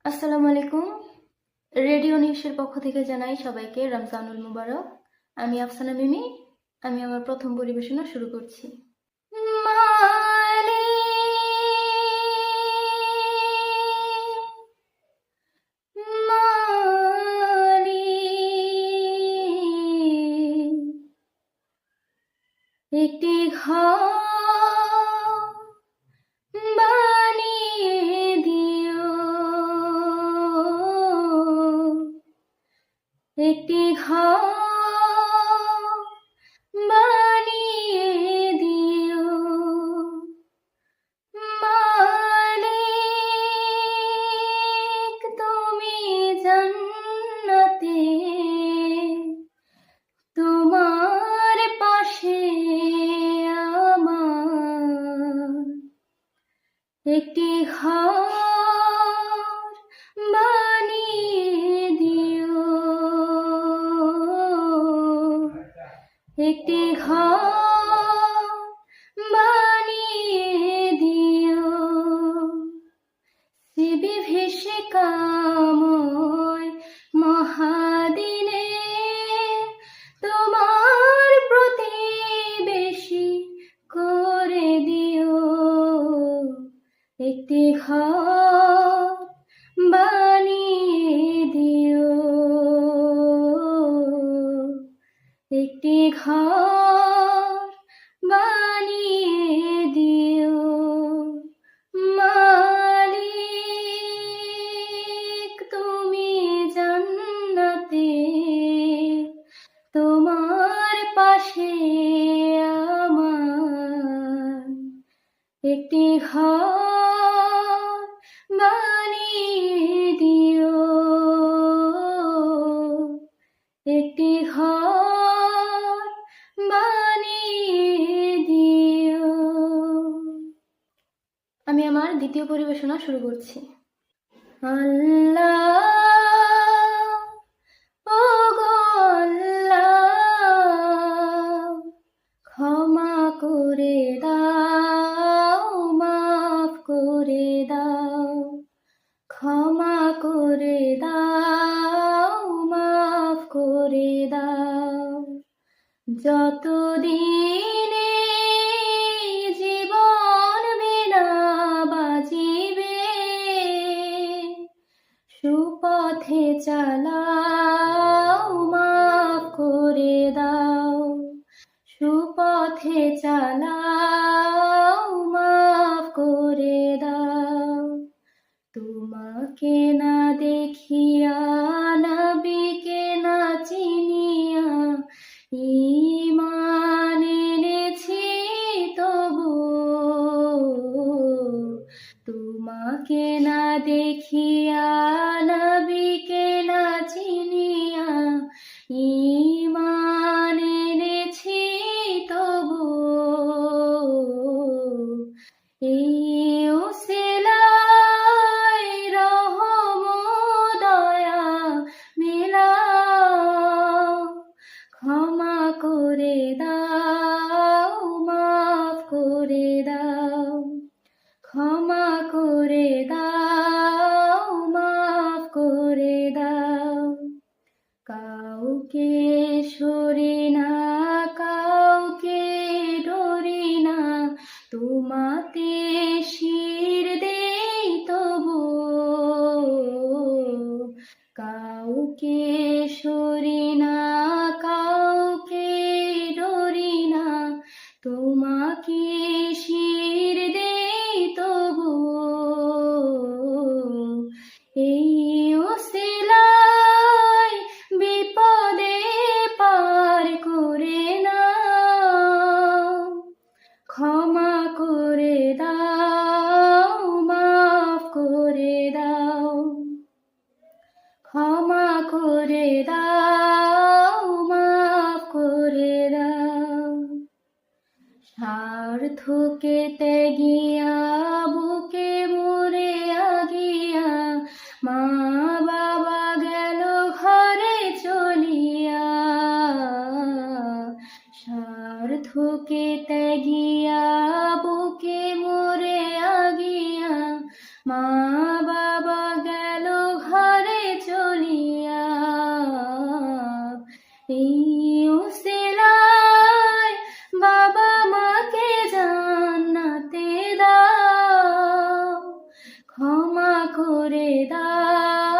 আসসালামু আলাইকুম। রেডিও নিউজের পক্ষ থেকে জানাই সবাইকে রমজানুল মুবারক। আমি আফসানা মিমি। আমি আমার প্রথম পরিবেশনা শুরু করছি। মালি মালি একটি ঘর বানিয়ে দিও, একটি ঘর বানিয়ে দিও মালিক, তুমি জান্নাতে তোমার পাশে আমার একটি ঘর বানিয়ে দিও, একটি ঘর বানিয়ে দিও। বিভীষিকাময় মহাদিনে তোমার প্রতিবেশী করে দিও, একটি ঘর বানিয়ে দিও, একটি ঘর বানিয়ে দিও মালিক, তুমি জান্নাতে তোমার পাশে আমার একটি ঘর বানিয়ে দিও, একটি ঘর বানিয়ে দিও। আমি আমার দ্বিতীয় পরিবেশনা শুরু করছি। আল্লাহ, ওগো আল্লাহ, ক্ষমা করে দাও, মাফ করে দাও, ক্ষমা করে দাও, মাফ করে দাও। যতদিনে জীবন বিনা বাজিবে, সুপথে চালাও, মাফ করে দাও, সুপথে চালাও, মাফ করে দাও। তোমাকে না দেখিয়া, নবীকে না চিনিয়া ঈমান এনেছি তবু, তোমাকে না দেখিয়া, নবীকে না চিনিয়া ঈমান এনেছি তবু, এই উসিলায় রহম দয়া মিলাও, ক্ষমা করে দাও, মাফ করে দাও, ক্ষমা করে দাও, মাফ করে দাও। কাউকে সরি না, কাউকে ডরি না, তোমাতে শির দেই তবু, কাউকে সরি না, কাউকে ডরি না, তোমাকে শির দেই তবু, এই উসিলায় বিপদে পার করে নাও, ক্ষমা করে দাও, মাফ করে দাও, ক্ষমা করে দাও। ক্ষমা করে দাও।